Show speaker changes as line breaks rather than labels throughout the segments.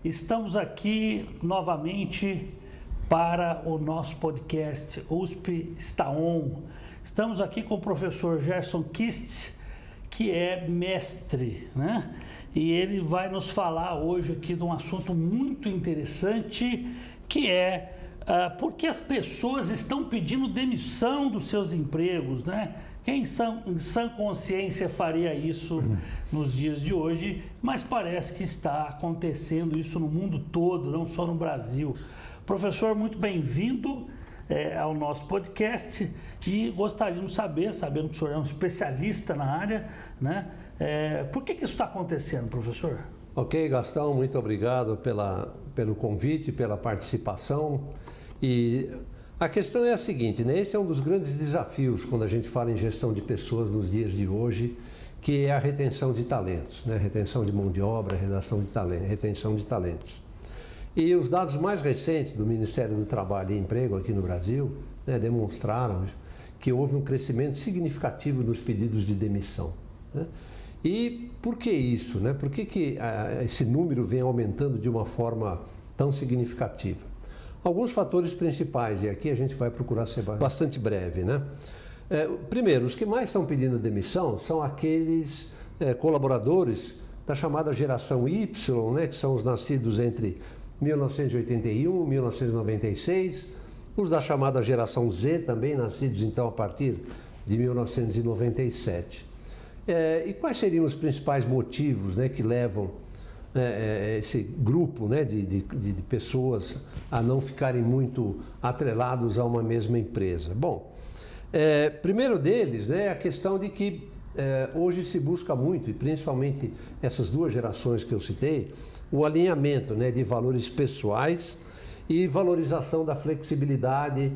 Estamos aqui novamente para o nosso podcast USP Está On. Estamos aqui com o professor Gerson Kist, que é mestre, né? E ele vai nos falar hoje aqui de um assunto muito interessante, que é por que as pessoas estão pedindo demissão dos seus empregos, né? Quem em sã consciência faria isso nos dias de hoje, mas parece que está acontecendo isso no mundo todo, não só no Brasil. Professor, muito bem-vindo ao nosso podcast e gostaríamos de saber, sabendo que o senhor é um especialista na área, né? Por que isso está acontecendo, professor?
Ok, Gastão, muito obrigado pelo convite, pela participação. E a questão é a seguinte, né? Esse é um dos grandes desafios quando a gente fala em gestão de pessoas nos dias de hoje, que é a retenção de talentos, né? Retenção de mão de obra, retenção de talentos. E os dados mais recentes do Ministério do Trabalho e Emprego aqui no Brasil, né, demonstraram que houve um crescimento significativo nos pedidos de demissão, né? E por que isso, né? Por que esse número vem aumentando de uma forma tão significativa? Alguns fatores principais, e aqui a gente vai procurar ser bastante breve, né? Primeiro, os que mais estão pedindo demissão são aqueles colaboradores da chamada geração Y, né? Que são os nascidos entre 1981 e 1996, os da chamada geração Z também, nascidos então a partir de 1997. E quais seriam os principais motivos, né, que levam esse grupo, né, de pessoas a não ficarem muito atrelados a uma mesma empresa? Bom, primeiro deles, né, é a questão de que hoje se busca muito, e principalmente essas duas gerações que eu citei, o alinhamento, né, de valores pessoais e valorização da flexibilidade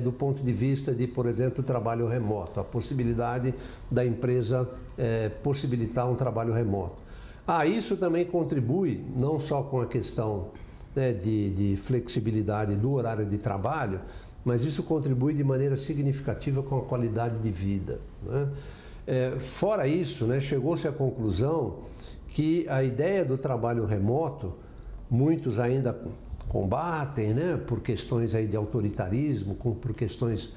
do ponto de vista de, por exemplo, trabalho remoto, a possibilidade da empresa possibilitar um trabalho remoto. Isso também contribui não só com a questão, né, de flexibilidade do horário de trabalho, mas isso contribui de maneira significativa com a qualidade de vida, né? Fora isso, né, chegou-se à conclusão que a ideia do trabalho remoto, muitos ainda combatem, né, por questões aí de autoritarismo, por questões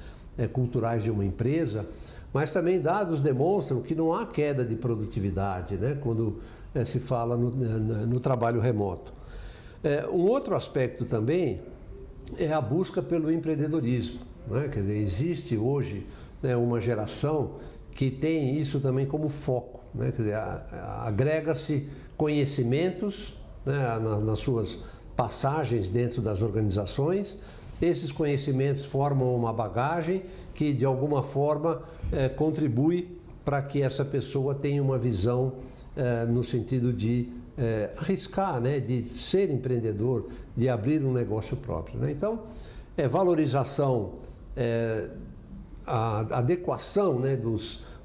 culturais de uma empresa, mas também dados demonstram que não há queda de produtividade, né, quando se fala no trabalho remoto. Um outro aspecto também é a busca pelo empreendedorismo, né? Quer dizer, existe hoje, né, uma geração que tem isso também como foco, né? Quer dizer, agrega-se conhecimentos, né, nas suas passagens dentro das organizações. Esses conhecimentos formam uma bagagem que de alguma forma contribui para que essa pessoa tenha uma visão no sentido de arriscar, né, de ser empreendedor, de abrir um negócio próprio, né? Então, valorização, a adequação, né,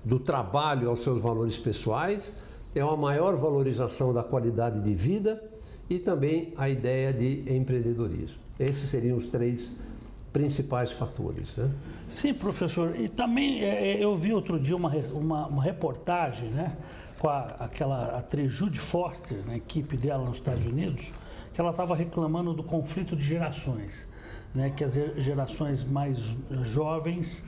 do trabalho aos seus valores pessoais, uma maior valorização da qualidade de vida e também a ideia de empreendedorismo. Esses seriam os três principais fatores, né?
Sim, professor. E também eu vi outro dia uma reportagem, né, com aquela atriz Judy Foster, na equipe dela nos Estados Unidos, que ela estava reclamando do conflito de gerações, né, que as gerações mais jovens,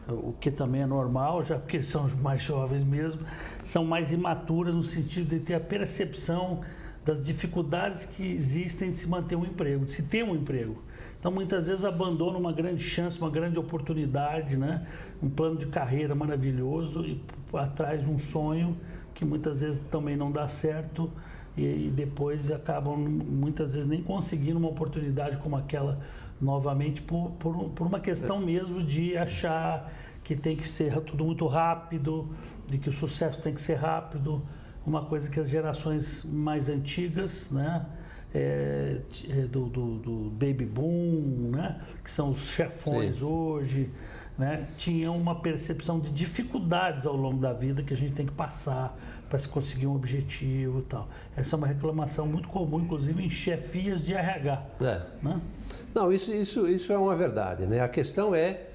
o que também é normal, já porque eles são os mais jovens mesmo, são mais imaturas no sentido de ter a percepção das dificuldades que existem de se manter um emprego, de se ter um emprego. Então, muitas vezes abandonam uma grande chance, uma grande oportunidade, né? Um plano de carreira maravilhoso e atrás de um sonho que muitas vezes também não dá certo e depois acabam, muitas vezes, nem conseguindo uma oportunidade como aquela novamente por uma questão mesmo de achar que tem que ser tudo muito rápido, de que o sucesso tem que ser rápido, uma coisa que as gerações mais antigas, né, do baby boom, né, que são os chefões Sim. hoje, né, tinham uma percepção de dificuldades ao longo da vida que a gente tem que passar para se conseguir um objetivo e tal. Essa é uma reclamação muito comum, inclusive em chefias de RH. Né?
Não, isso é uma verdade, né? A questão é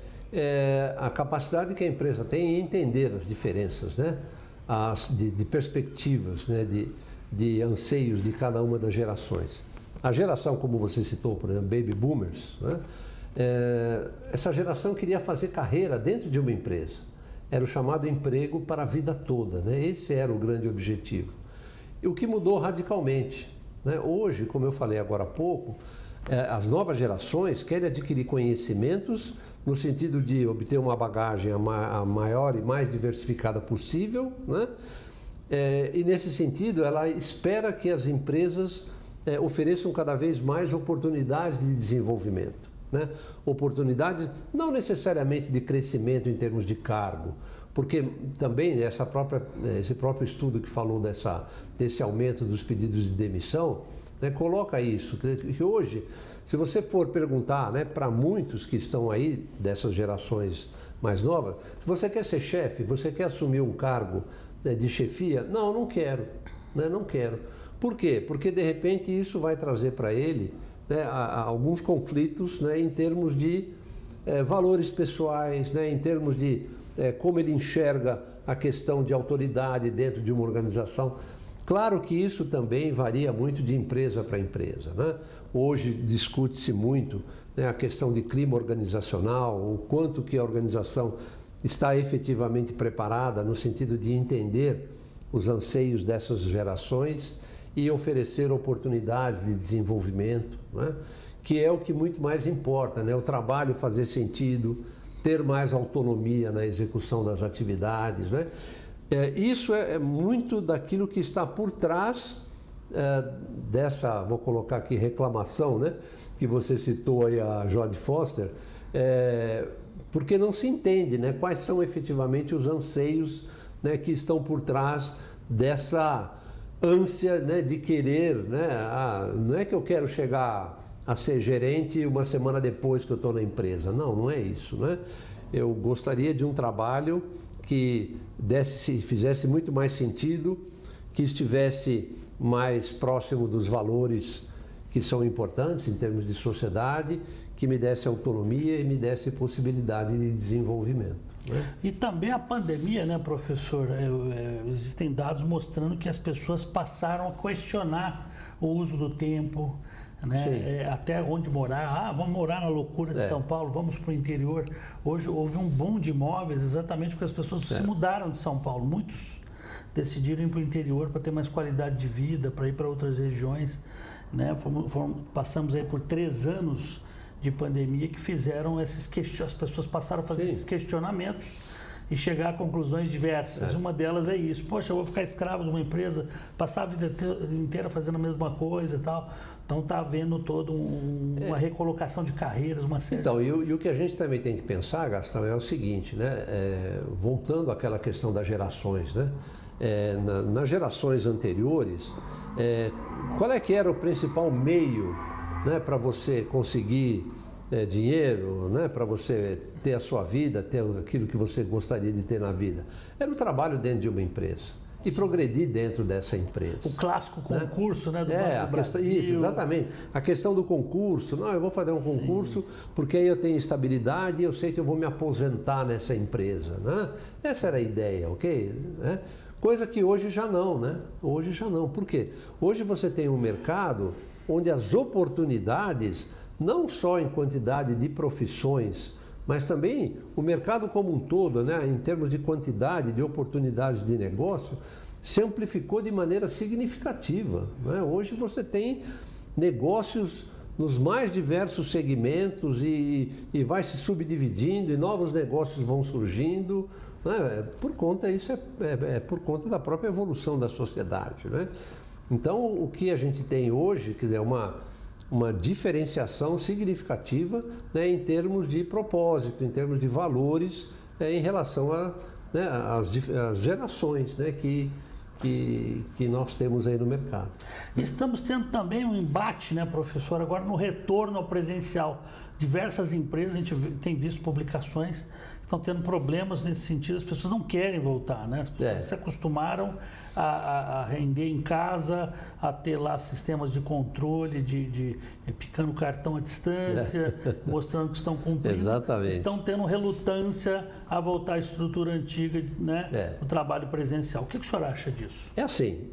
a capacidade que a empresa tem em entender as diferenças, né? De perspectivas, né? De anseios de cada uma das gerações. A geração, como você citou, por exemplo, Baby Boomers, né? Essa geração queria fazer carreira dentro de uma empresa. Era o chamado emprego para a vida toda, né? Esse era o grande objetivo. E o que mudou radicalmente, né? Hoje, como eu falei agora há pouco, as novas gerações querem adquirir conhecimentos no sentido de obter uma bagagem a maior e mais diversificada possível, né? E nesse sentido, ela espera que as empresas ofereçam cada vez mais oportunidades de desenvolvimento, né? Oportunidades não necessariamente de crescimento em termos de cargo, porque também esse próprio estudo que falou desse aumento dos pedidos de demissão, né, coloca isso, que hoje, se você for perguntar, né, para muitos que estão aí, dessas gerações mais novas, se você quer ser chefe, você quer assumir um cargo, né, de chefia? Não, não quero, né, não quero. Por quê? Porque de repente isso vai trazer para ele, né, alguns conflitos, né, em termos de valores pessoais, né, em termos de como ele enxerga a questão de autoridade dentro de uma organização. Claro que isso também varia muito de empresa para empresa, né? Hoje discute-se muito, né, a questão de clima organizacional, o quanto que a organização está efetivamente preparada no sentido de entender os anseios dessas gerações e oferecer oportunidades de desenvolvimento, né? Que é o que muito mais importa, né? O trabalho fazer sentido, ter mais autonomia na execução das atividades, né? Isso é muito daquilo que está por trás dessa, vou colocar aqui, reclamação, né? Que você citou aí, a Jodie Foster, porque não se entende, né, quais são efetivamente os anseios, né, que estão por trás dessa ânsia, né, de querer, né, não é que eu quero chegar a ser gerente uma semana depois que eu estou na empresa, não é isso, né? Eu gostaria de um trabalho que fizesse muito mais sentido, que estivesse mais próximo dos valores que são importantes em termos de sociedade, que me desse autonomia e me desse possibilidade de desenvolvimento, né?
E também a pandemia, né, professor? Existem dados mostrando que as pessoas passaram a questionar o uso do tempo, né? Até onde morar. Vamos morar na loucura de São Paulo, vamos para o interior. Hoje houve um boom de imóveis exatamente porque as pessoas se mudaram de São Paulo. Muitos decidiram ir para o interior para ter mais qualidade de vida, para ir para outras regiões, né? Passamos aí por 3 anos de pandemia que fizeram as pessoas passaram a fazer esses questionamentos e chegar a conclusões diversas. Uma delas é isso: poxa, eu vou ficar escravo de uma empresa, passar a vida inteira fazendo a mesma coisa e tal. Então está havendo toda uma recolocação de carreiras, uma série.
Então, e o que a gente também tem que pensar, Gastão, é o seguinte, né? Voltando àquela questão das gerações, né? Nas gerações anteriores, qual é que era o principal meio, né, para você conseguir dinheiro, né, para você ter a sua vida, ter aquilo que você gostaria de ter na vida? Era o trabalho dentro de uma empresa e progredir dentro dessa empresa.
O clássico concurso, né, do Banco do Brasil.
Isso, exatamente. A questão do concurso. Não, eu vou fazer um concurso porque aí eu tenho estabilidade e eu sei que eu vou me aposentar nessa empresa, né? Essa era a ideia, ok? Coisa que hoje já não, né? Hoje já não. Por quê? Hoje você tem um mercado onde as oportunidades, não só em quantidade de profissões, mas também o mercado como um todo, né, em termos de quantidade de oportunidades de negócio, se amplificou de maneira significativa, né? Hoje você tem negócios nos mais diversos segmentos e vai se subdividindo e novos negócios vão surgindo, né? Por conta, isso é por conta da própria evolução da sociedade, né? Então, o que a gente tem hoje, quer dizer, uma diferenciação significativa, né, em termos de propósito, em termos de valores, em relação às gerações, né, que nós temos aí no mercado.
Estamos tendo também um embate, né, professor, agora no retorno ao presencial. Diversas empresas, a gente tem visto publicações que estão tendo problemas nesse sentido, as pessoas não querem voltar, né? As pessoas se acostumaram a render em casa, a ter lá sistemas de controle, picando cartão à distância, mostrando que estão cumprindo.
Exatamente.
Estão tendo relutância a voltar à estrutura antiga, né, do trabalho presencial. O que o senhor acha disso?
É assim,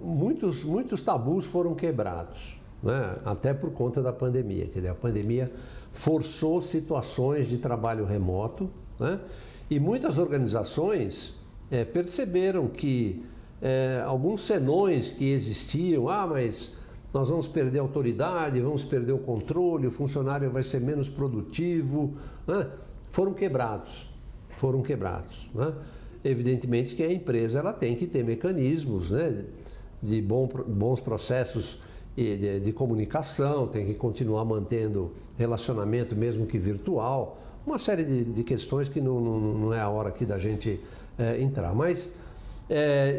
muitos tabus foram quebrados, né? Até por conta da pandemia. Quer dizer, a pandemia forçou situações de trabalho remoto, né? E muitas organizações perceberam que alguns senões que existiam, mas nós vamos perder a autoridade, vamos perder o controle, o funcionário vai ser menos produtivo, né? Foram quebrados, né? Evidentemente que a empresa ela tem que ter mecanismos, né, de bons processos de comunicação, tem que continuar mantendo relacionamento mesmo que virtual, uma série de questões que não é a hora aqui da gente entrar. Mas,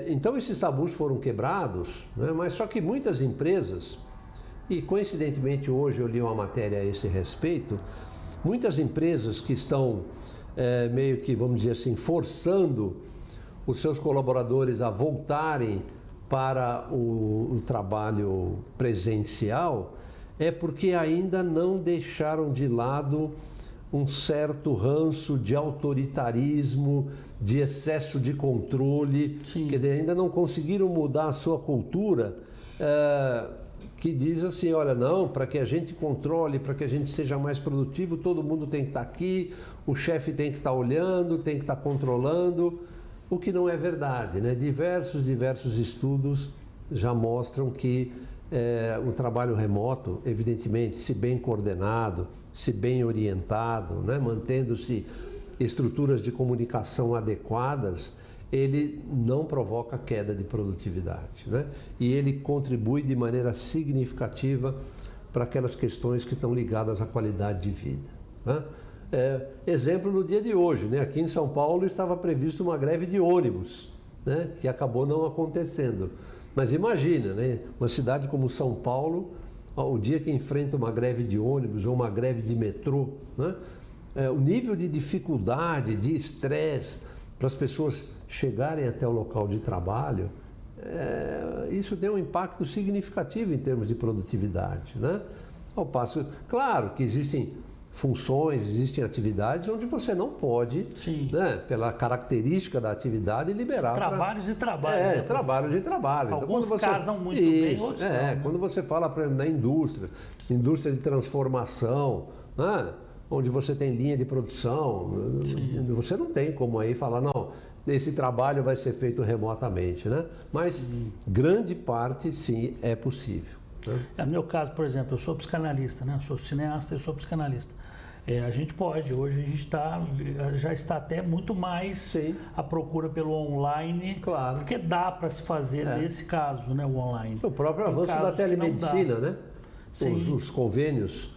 então esses tabus foram quebrados, né, mas só que muitas empresas, e coincidentemente hoje eu li uma matéria a esse respeito, muitas empresas que estão meio que, vamos dizer assim, forçando os seus colaboradores a voltarem para o trabalho presencial, é porque ainda não deixaram de lado um certo ranço de autoritarismo, de excesso de controle, quer dizer, ainda não conseguiram mudar a sua cultura, que diz assim, olha, não, para que a gente controle, para que a gente seja mais produtivo, todo mundo tem que estar aqui, o chefe tem que estar olhando, tem que estar controlando, o que não é verdade, né? Diversos estudos já mostram que o trabalho remoto, evidentemente, se bem coordenado, se bem orientado, né? Mantendo-se estruturas de comunicação adequadas, ele não provoca queda de produtividade, né? E ele contribui de maneira significativa para aquelas questões que estão ligadas à qualidade de vida, né? Exemplo no dia de hoje, né? Aqui em São Paulo estava prevista uma greve de ônibus, né? Que acabou não acontecendo. Mas imagina, né? Uma cidade como São Paulo, o dia que enfrenta uma greve de ônibus ou uma greve de metrô, né? O nível de dificuldade, de estresse para as pessoas chegarem até o local de trabalho, isso tem um impacto significativo em termos de produtividade, né? Ao passo, claro que existem funções, existem atividades onde você não pode, né, pela característica da atividade, liberar
trabalhos de trabalho. Né?
Trabalho de trabalho.
Alguns
então,
casam muito bem, outros não. Né?
Quando você fala, por exemplo, da indústria de transformação, né, onde você tem linha de produção, você não tem como aí falar, não, esse trabalho vai ser feito remotamente, né? Mas grande parte, sim, é possível.
No meu caso, por exemplo, eu sou psicanalista, né? Eu sou cineasta e sou psicanalista. A gente pode, hoje a gente já está até muito mais à procura pelo online,
claro,
porque dá para se fazer nesse caso, né, o online.
O próprio avanço da telemedicina, né? Os convênios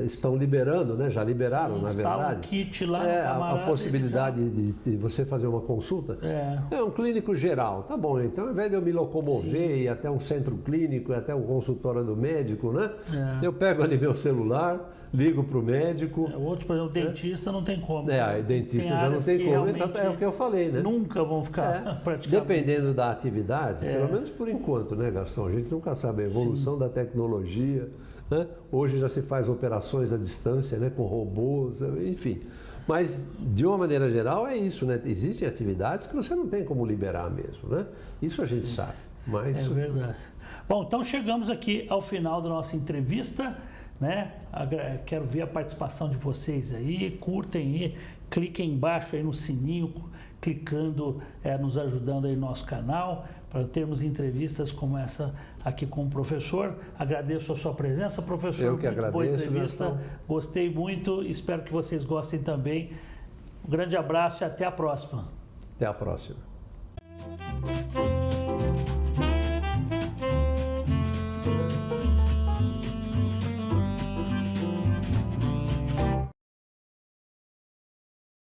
estão liberando, né? Já liberaram, na verdade.
Um kit lá
a possibilidade de você fazer uma consulta. É um clínico geral, tá bom. Então, ao invés de eu me locomover e ir até um centro clínico, até um consultório do médico, né? Eu pego ali meu celular, ligo para o médico.
Outros, por exemplo, dentista não tem como.
Dentista já não tem como. É o que eu falei, né?
Nunca vão ficar praticamente.
Dependendo da atividade, pelo menos por enquanto, né, Gastão? A gente nunca sabe a evolução da tecnologia. Né? Hoje já se faz operações à distância, né, com robôs, enfim. Mas, de uma maneira geral, é isso, né? Existem atividades que você não tem como liberar mesmo, né? Isso a gente sabe. Mas...
É verdade. Bom, então chegamos aqui ao final da nossa entrevista, né? Quero ver a participação de vocês aí, curtem aí, cliquem embaixo aí no sininho, clicando, nos ajudando aí no nosso canal, para termos entrevistas como essa aqui com o professor. Agradeço a sua presença, professor.
Eu que agradeço.
Boa entrevista, gostei muito, espero que vocês gostem também. Um grande abraço e até a próxima.
Até a próxima.